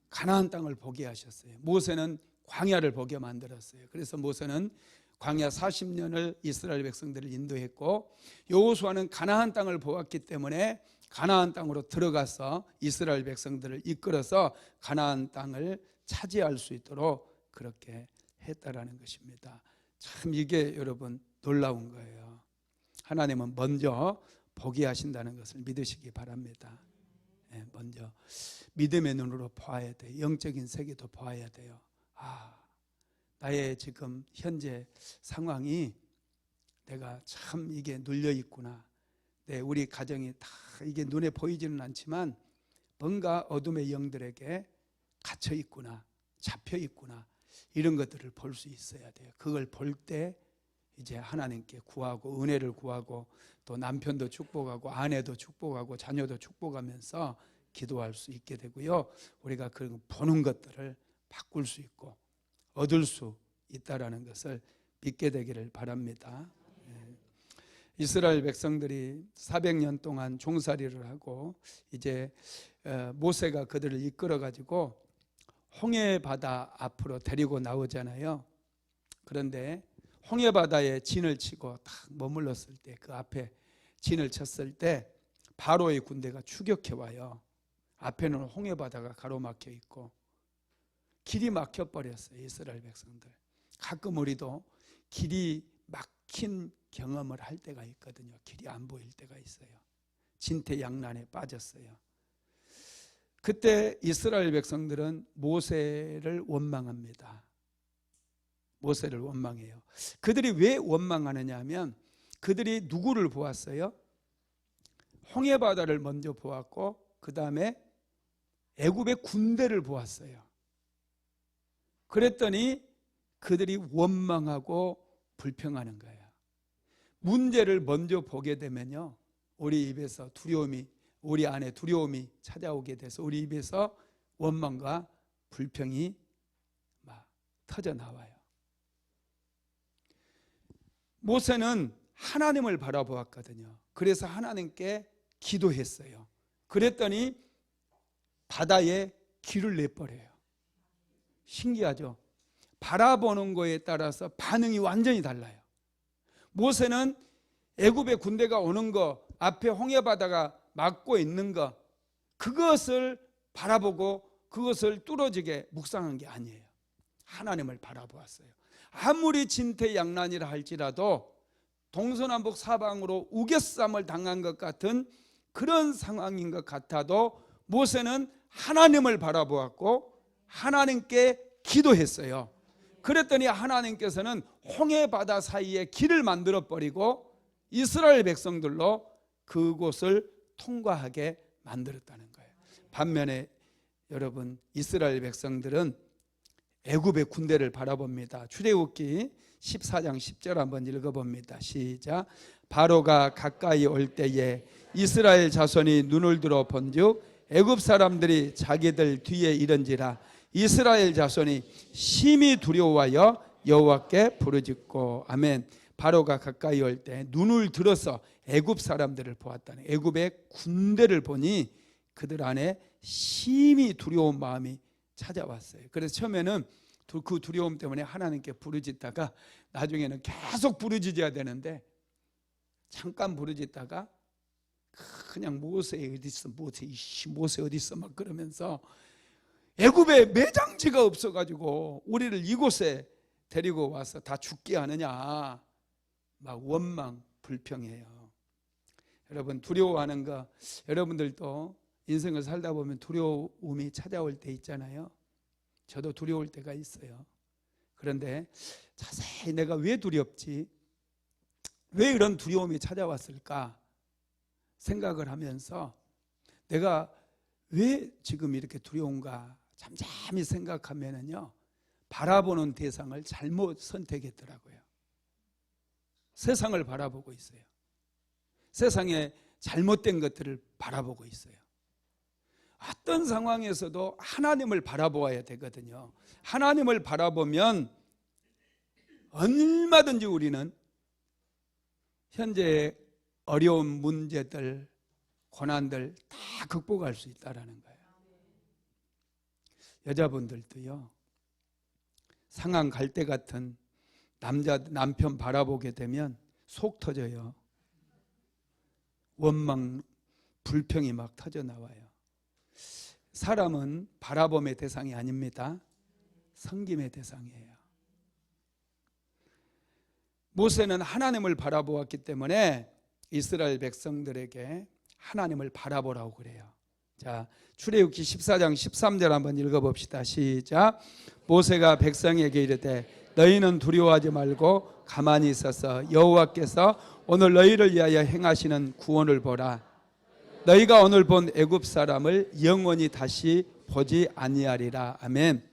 가나안 땅을 보게 하셨어요. 모세는 광야를 보게 만들었어요. 그래서 모세는 광야 40년을 이스라엘 백성들을 인도했고 여호수아는 가나안 땅을 보았기 때문에 가나안 땅으로 들어가서 이스라엘 백성들을 이끌어서 가나안 땅을 차지할 수 있도록 그렇게 했다라는 것입니다. 참 이게 여러분 놀라운 거예요. 하나님은 먼저 보게 하신다는 것을 믿으시기 바랍니다. 먼저 믿음의 눈으로 보아야 돼요. 영적인 세계도 보아야 돼요. 나의 지금 현재 상황이 내가 참 이게 눌려 있구나. 우리 가정이 다 이게 눈에 보이지는 않지만 뭔가 어둠의 영들에게 갇혀 있구나, 잡혀 있구나. 이런 것들을 볼 수 있어야 돼요. 그걸 볼 때 이제 하나님께 구하고 은혜를 구하고 또 남편도 축복하고 아내도 축복하고 자녀도 축복하면서 기도할 수 있게 되고요. 우리가 그 보는 것들을 바꿀 수 있고 얻을 수 있다라는 것을 믿게 되기를 바랍니다. 이스라엘 백성들이 400년 동안 종살이를 하고 이제 모세가 그들을 이끌어 가지고 홍해 바다 앞으로 데리고 나오잖아요. 그런데 홍해 바다에 진을 치고 딱 머물렀을 때 그 앞에 진을 쳤을 때 바로의 군대가 추격해 와요. 앞에는 홍해 바다가 가로막혀 있고 길이 막혀 버렸어요. 이스라엘 백성들. 가끔 우리도 길이 막힌 경험을 할 때가 있거든요. 길이 안 보일 때가 있어요. 진퇴양난에 빠졌어요. 그때 이스라엘 백성들은 모세를 원망합니다. 모세를 원망해요. 그들이 왜 원망하느냐 하면 그들이 누구를 보았어요? 홍해 바다를 먼저 보았고 그 다음에 애굽의 군대를 보았어요. 그랬더니 그들이 원망하고 불평하는 거예요. 문제를 먼저 보게 되면요, 우리 입에서 두려움이, 우리 안에 두려움이 찾아오게 돼서 우리 입에서 원망과 불평이 막 터져 나와요. 모세는 하나님을 바라보았거든요. 그래서 하나님께 기도했어요. 그랬더니 바다에 길을 내버려요. 신기하죠? 바라보는 거에 따라서 반응이 완전히 달라요. 모세는 애굽의 군대가 오는 거, 앞에 홍해바다가 막고 있는 거, 그것을 바라보고 그것을 뚫어지게 묵상한 게 아니에요. 하나님을 바라보았어요. 아무리 진퇴양난이라 할지라도 동서남북 사방으로 우겨쌈을 당한 것 같은 그런 상황인 것 같아도 모세는 하나님을 바라보았고 하나님께 기도했어요. 그랬더니 하나님께서는 홍해바다 사이에 길을 만들어 버리고 이스라엘 백성들로 그곳을 통과하게 만들었다는 거예요. 반면에 여러분, 이스라엘 백성들은 애굽의 군대를 바라봅니다. 출애굽기 14장 10절 한번 읽어봅니다. 시작. 바로가 가까이 올 때에 이스라엘 자손이 눈을 들어 본즉 애굽 사람들이 자기들 뒤에 이른지라 이스라엘 자손이 심히 두려워하여 여호와께 부르짖고. 아멘. 바로가 가까이 올 때 눈을 들어서 애굽 사람들을 보았다는, 애굽의 군대를 보니 그들 안에 심히 두려운 마음이 찾아왔어요. 그래서 처음에는 그 두려움 때문에 하나님께 부르짖다가 나중에는 계속 부르짖어야 되는데 잠깐 부르짖다가 그냥 모세 어디 있어, 모세 어디 있어 막 그러면서 애굽에 매장지가 없어가지고 우리를 이곳에 데리고 와서 다 죽게 하느냐 막 원망 불평해요. 여러분, 두려워하는 거, 여러분들도 인생을 살다 보면 두려움이 찾아올 때 있잖아요. 저도 두려울 때가 있어요. 그런데 자세히 내가 왜 두렵지? 왜 이런 두려움이 찾아왔을까? 생각을 하면서 내가 왜 지금 이렇게 두려운가 잠잠히 생각하면은요, 바라보는 대상을 잘못 선택했더라고요. 세상을 바라보고 있어요. 세상에 잘못된 것들을 바라보고 있어요. 어떤 상황에서도 하나님을 바라보아야 되거든요. 하나님을 바라보면 얼마든지 우리는 현재 어려운 문제들, 고난들 다 극복할 수 있다라는 거예요. 여자분들도요, 상한 갈대 같은 남편 바라보게 되면 속 터져요. 원망, 불평이 막 터져 나와요. 사람은 바라봄의 대상이 아닙니다. 섬김의 대상이에요. 모세는 하나님을 바라보았기 때문에 이스라엘 백성들에게 하나님을 바라보라고 그래요. 자, 출애굽기 14장 13절 한번 읽어봅시다. 시작. 모세가 백성에게 이르되 너희는 두려워하지 말고 가만히 있어서 여호와께서 오늘 너희를 위하여 행하시는 구원을 보라. 너희가 오늘 본 애굽 사람을 영원히 다시 보지 아니하리라. 아멘.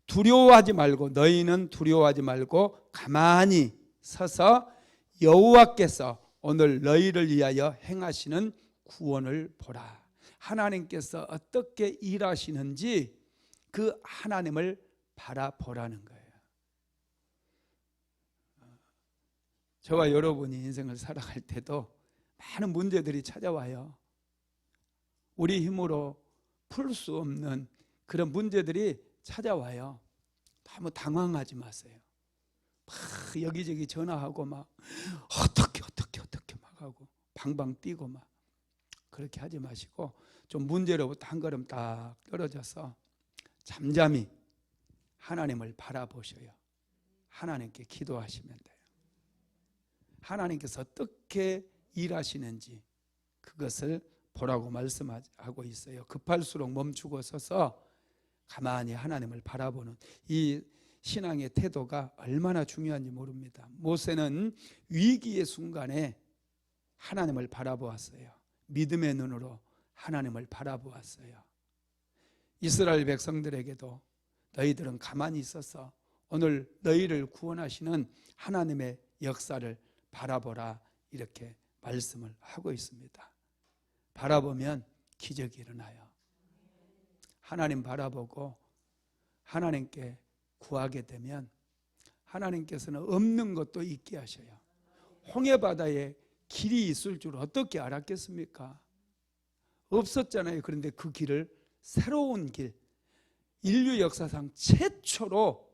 두려워하지 말고, 너희는 두려워하지 말고 가만히 서서 여호와께서 오늘 너희를 위하여 행하시는 구원을 보라. 하나님께서 어떻게 일하시는지 그 하나님을 바라보라는 거예요. 저와 여러분이 인생을 살아갈 때도 많은 문제들이 찾아와요. 우리 힘으로 풀 수 없는 그런 문제들이 찾아와요. 너무 당황하지 마세요. 막 여기저기 전화하고 막 어떻게 막 하고 방방 뛰고 막 그렇게 하지 마시고 좀 문제로부터 한 걸음 딱 떨어져서 잠잠히 하나님을 바라보셔요. 하나님께 기도하시면 돼요. 하나님께서 어떻게 일하시는지 그것을 보라고 말씀하고 있어요. 급할수록 멈추고 서서 가만히 하나님을 바라보는 이 신앙의 태도가 얼마나 중요한지 모릅니다. 모세는 위기의 순간에 하나님을 바라보았어요. 믿음의 눈으로 하나님을 바라보았어요. 이스라엘 백성들에게도 너희들은 가만히 있어서 오늘 너희를 구원하시는 하나님의 역사를 바라보라, 이렇게 말씀을 하고 있습니다. 바라보면 기적이 일어나요. 하나님 바라보고 하나님께 구하게 되면 하나님께서는 없는 것도 있게 하셔요. 홍해바다에 길이 있을 줄 어떻게 알았겠습니까? 없었잖아요. 그런데 그 길을, 새로운 길, 인류 역사상 최초로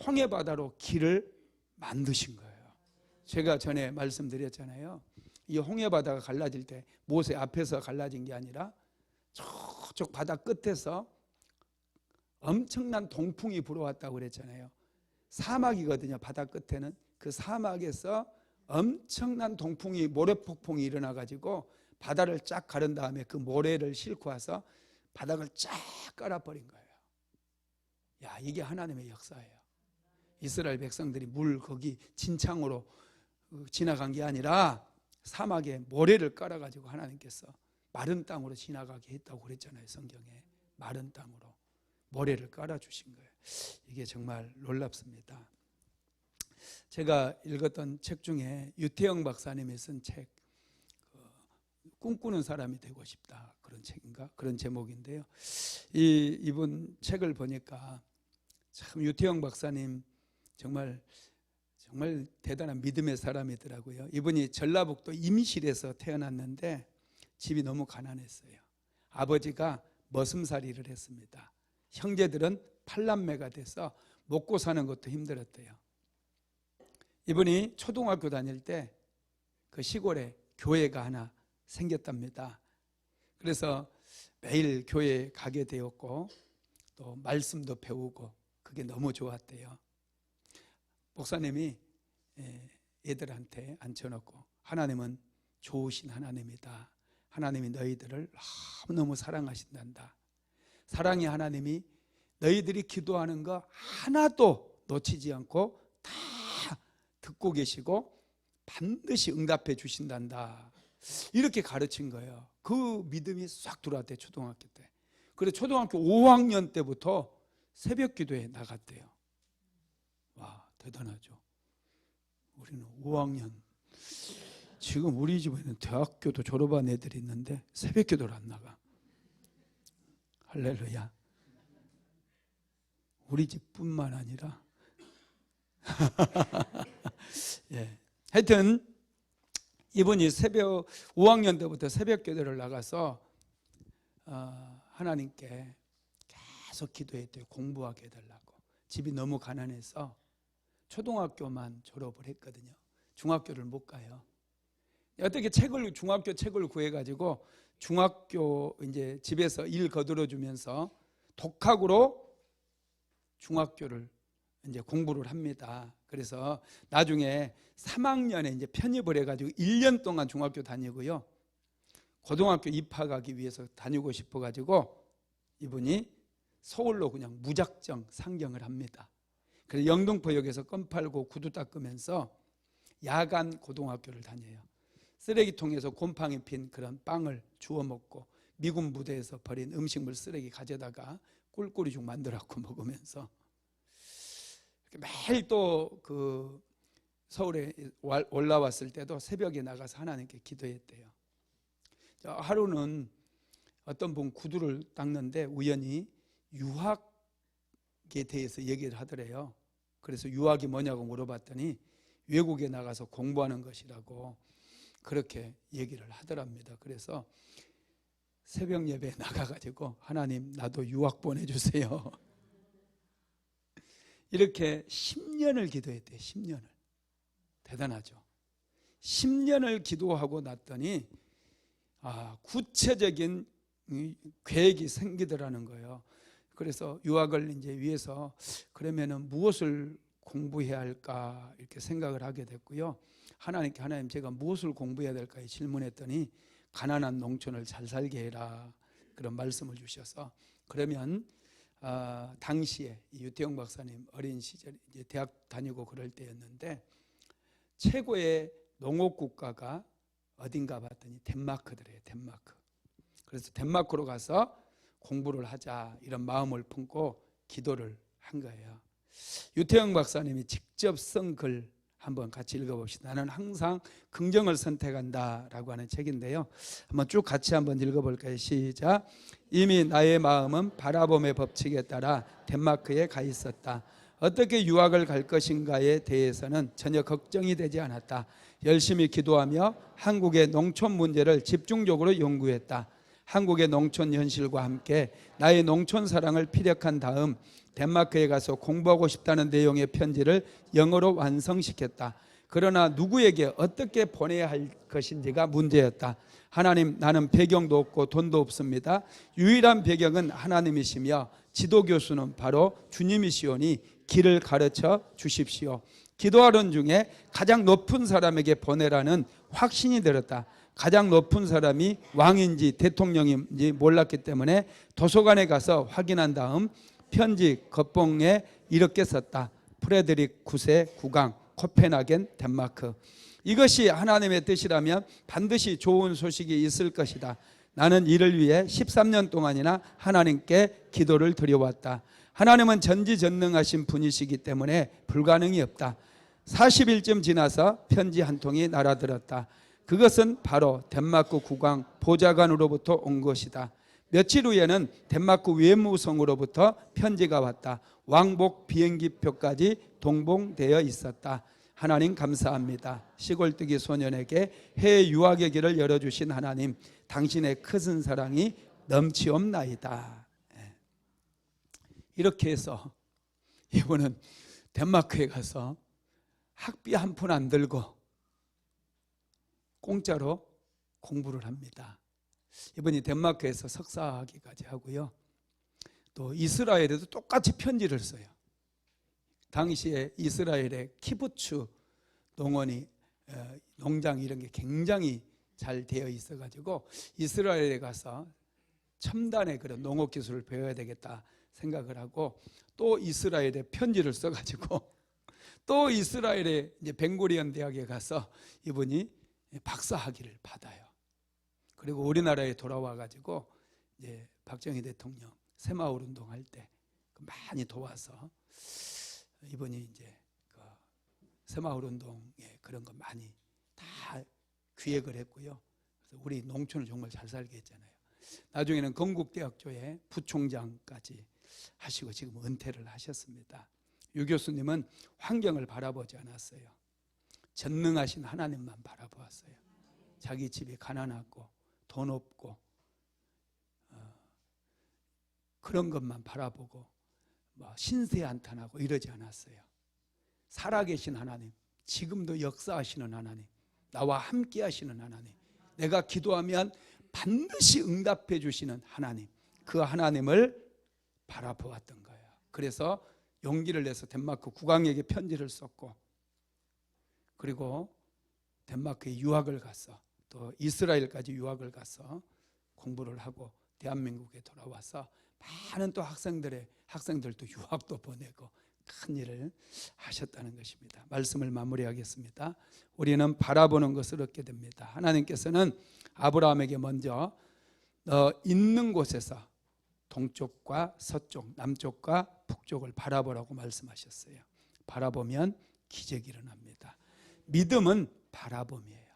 홍해바다로 길을 만드신 거예요. 제가 전에 말씀드렸잖아요. 이 홍해바다가 갈라질 때 모세 앞에서 갈라진 게 아니라 저쪽 바다 끝에서 엄청난 동풍이 불어왔다고 그랬잖아요. 사막이거든요. 바다 끝에는. 그 사막에서 엄청난 동풍이, 모래폭풍이 일어나가지고 바다를 쫙 가른 다음에 그 모래를 싣고 와서 바닥을 쫙 깔아버린 거예요. 야, 이게 하나님의 역사예요. 이스라엘 백성들이 물 거기 진창으로 지나간 게 아니라 사막에 모래를 깔아가지고 하나님께서 마른 땅으로 지나가게 했다고 그랬잖아요. 성경에 마른 땅으로 모래를 깔아주신 거예요. 이게 정말 놀랍습니다. 제가 읽었던 책 중에 유태영 박사님이 쓴 책, 꿈꾸는 사람이 되고 싶다, 그런 책인가, 그런 제목인데요. 이분 책을 보니까 참 유태영 박사님 정말 대단한 믿음의 사람이더라고요. 이분이 전라북도 임실에서 태어났는데 집이 너무 가난했어요. 아버지가 머슴살이를 했습니다. 형제들은 8남매가 돼서 먹고 사는 것도 힘들었대요. 이분이 초등학교 다닐 때 그 시골에 교회가 하나 생겼답니다. 그래서 매일 교회에 가게 되었고 또 말씀도 배우고 그게 너무 좋았대요. 목사님이 애들한테 앉혀놓고 하나님은 좋으신 하나님이다. 하나님이 너희들을 너무너무 사랑하신단다. 사랑의 하나님이 너희들이 기도하는 거 하나도 놓치지 않고 다 듣고 계시고 반드시 응답해 주신단다. 이렇게 가르친 거예요. 그 믿음이 싹 들어왔대요. 초등학교 때. 그래서 초등학교 5학년 때부터 새벽 기도에 나갔대요. 와, 대단하죠. 우리는 5학년, 지금 우리 집에는 대학교도 졸업한 애들이 있는데 새벽 기도를 안 나가. 할렐루야. 우리 집뿐만 아니라 예. 하여튼 이분이 새벽 5학년 때부터 새벽 기도를 나가서 하나님께 계속 기도했대요. 공부하게 해달라고. 집이 너무 가난해서 초등학교만 졸업을 했거든요. 중학교를 못 가요. 어떻게 중학교 책을 구해가지고 중학교 이제 집에서 일 거들어 주면서 독학으로 중학교를 이제 공부를 합니다. 그래서 나중에 3학년에 이제 편입을 해가지고 1년 동안 중학교 다니고요. 고등학교 입학하기 위해서 다니고 싶어가지고 이분이 서울로 그냥 무작정 상경을 합니다. 그래서 영등포역에서 껌 팔고 구두 닦으면서 야간 고등학교를 다녀요. 쓰레기통에서 곰팡이 핀 그런 빵을 주워 먹고 미군 부대에서 버린 음식물 쓰레기 가져다가 꿀꿀이죽 만들어갖고 먹으면서 매일 또 그 서울에 올라왔을 때도 새벽에 나가서 하나님께 기도했대요. 하루는 어떤 분 구두를 닦는데 우연히 유학에 대해서 얘기를 하더래요. 그래서 유학이 뭐냐고 물어봤더니 외국에 나가서 공부하는 것이라고 그렇게 얘기를 하더랍니다. 그래서 새벽 예배에 나가가지고 하나님 나도 유학 보내주세요. 이렇게 10년을 기도했대요. 10년을. 대단하죠. 10년을 기도하고 났더니 구체적인 계획이 생기더라는 거예요. 그래서 유학을 이제 위해서 그러면은 무엇을 공부해야 할까 이렇게 생각을 하게 됐고요. 하나님 제가 무엇을 공부해야 될까 질문했더니 가난한 농촌을 잘 살게 해라 그런 말씀을 주셔서 그러면 당시에 유태영 박사님 어린 시절 이제 대학 다니고 그럴 때였는데 최고의 농업 국가가 어딘가 봤더니 덴마크더래요. 덴마크. 그래서 덴마크로 가서 공부를 하자 이런 마음을 품고 기도를 한 거예요. 유태영 박사님이 직접 쓴 글 한번 같이 읽어봅시다. 나는 항상 긍정을 선택한다라고 하는 책인데요. 한번 쭉 같이 한번 읽어볼까요? 시작. 이미 나의 마음은 바라봄의 법칙에 따라 덴마크에 가 있었다. 어떻게 유학을 갈 것인가에 대해서는 전혀 걱정이 되지 않았다. 열심히 기도하며 한국의 농촌 문제를 집중적으로 연구했다. 한국의 농촌 현실과 함께 나의 농촌 사랑을 피력한 다음 덴마크에 가서 공부하고 싶다는 내용의 편지를 영어로 완성시켰다. 그러나 누구에게 어떻게 보내야 할 것인지가 문제였다. 하나님, 나는 배경도 없고 돈도 없습니다. 유일한 배경은 하나님이시며 지도교수는 바로 주님이시오니 길을 가르쳐 주십시오. 기도하던 중에 가장 높은 사람에게 보내라는 확신이 들었다. 가장 높은 사람이 왕인지 대통령인지 몰랐기 때문에 도서관에 가서 확인한 다음 편지 겉봉에 이렇게 썼다. 프레드릭 9세 국왕 코펜하겐 덴마크. 이것이 하나님의 뜻이라면 반드시 좋은 소식이 있을 것이다. 나는 이를 위해 13년 동안이나 하나님께 기도를 드려왔다. 하나님은 전지전능하신 분이시기 때문에 불가능이 없다. 40일쯤 지나서 편지 한 통이 날아들었다. 그것은 바로 덴마크 국왕 보좌관으로부터 온 것이다. 며칠 후에는 덴마크 외무성으로부터 편지가 왔다. 왕복 비행기표까지 동봉되어 있었다. 하나님 감사합니다. 시골뜨기 소년에게 해외 유학의 길을 열어주신 하나님, 당신의 크신 사랑이 넘치옵나이다. 이렇게 해서 이분은 덴마크에 가서 학비 한 푼 안 들고 공짜로 공부를 합니다. 이분이 덴마크에서 석사학위까지 하고요. 또 이스라엘에도 똑같이 편지를 써요. 당시에 이스라엘의 키부츠 농원이 농장 이런 게 굉장히 잘 되어 있어가지고 이스라엘에 가서 첨단의 그런 농업 기술을 배워야 되겠다 생각을 하고 또 이스라엘에 편지를 써가지고 또 이스라엘의 이제 벤고리온 대학에 가서 이분이 박사 학위를 받아요. 그리고 우리나라에 돌아와 가지고 이제 박정희 대통령 새마을 운동할 때 많이 도와서 이분이 이제 그 새마을 운동에 그런 거 많이 다 기획을 했고요. 그래서 우리 농촌을 정말 잘 살게 했잖아요. 나중에는 건국대학교의 부총장까지 하시고 지금 은퇴를 하셨습니다. 유 교수님은 환경을 바라보지 않았어요. 전능하신 하나님만 바라보았어요. 자기 집이 가난하고 돈 없고 그런 것만 바라보고 신세 한탄하고 이러지 않았어요. 살아계신 하나님, 지금도 역사하시는 하나님, 나와 함께 하시는 하나님, 내가 기도하면 반드시 응답해 주시는 하나님, 그 하나님을 바라보았던 거예요. 그래서 용기를 내서 덴마크 국왕에게 편지를 썼고, 그리고 덴마크에 유학을 가서 또 이스라엘까지 유학을 가서 공부를 하고 대한민국에 돌아와서 많은 또 학생들도 유학도 보내고 큰 일을 하셨다는 것입니다. 말씀을 마무리하겠습니다. 우리는 바라보는 것을 얻게 됩니다. 하나님께서는 아브라함에게 먼저 너 있는 곳에서 동쪽과 서쪽, 남쪽과 북쪽을 바라보라고 말씀하셨어요. 바라보면 기적이 일어납니다. 믿음은 바라봄이에요.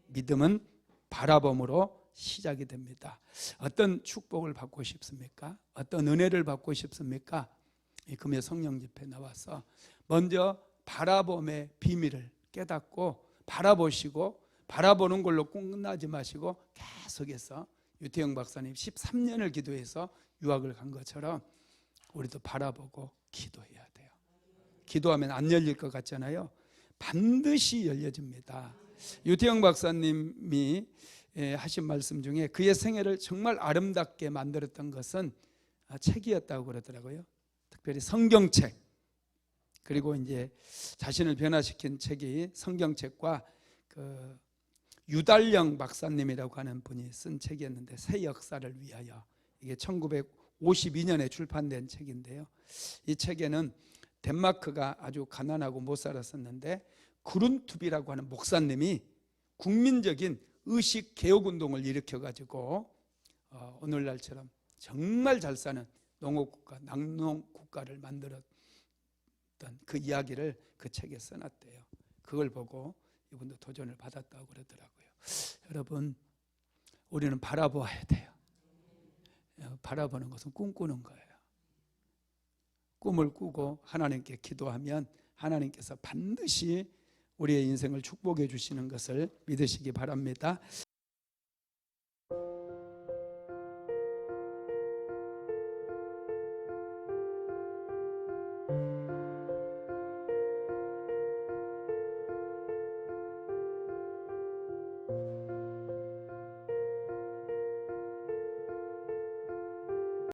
믿음은 바라봄으로 시작이 됩니다. 어떤 축복을 받고 싶습니까? 어떤 은혜를 받고 싶습니까? 이 금요 성령 집회 나와서 먼저 바라봄의 비밀을 깨닫고 바라보시고, 바라보는 걸로 끝나지 마시고 계속해서 유태영 박사님 13년을 기도해서 유학을 간 것처럼 우리도 바라보고 기도해야 돼요. 기도하면 안 열릴 것 같잖아요. 반드시 열려집니다. 유태영 박사님이 하신 말씀 중에 그의 생애를 정말 아름답게 만들었던 것은 책이었다고 그러더라고요. 특별히 성경책, 그리고 이제 자신을 변화시킨 책이 성경책과 그 유달령 박사님이라고 하는 분이 쓴 책이었는데, 새 역사를 위하여, 이게 1952년에 출판된 책인데요. 이 책에는 덴마크가 아주 가난하고 못 살았었는데 그룬투비라고 하는 목사님이 국민적인 의식 개혁운동을 일으켜가지고 오늘날처럼 정말 잘 사는 농업국가, 낙농국가를 만들었던 그 이야기를 그 책에 써놨대요. 그걸 보고 이분도 도전을 받았다고 그러더라고요. 여러분, 우리는 바라보아야 돼요. 바라보는 것은 꿈꾸는 거예요. 꿈을 꾸고 하나님께 기도하면 하나님께서 반드시 우리의 인생을 축복해 주시는 것을 믿으시기 바랍니다.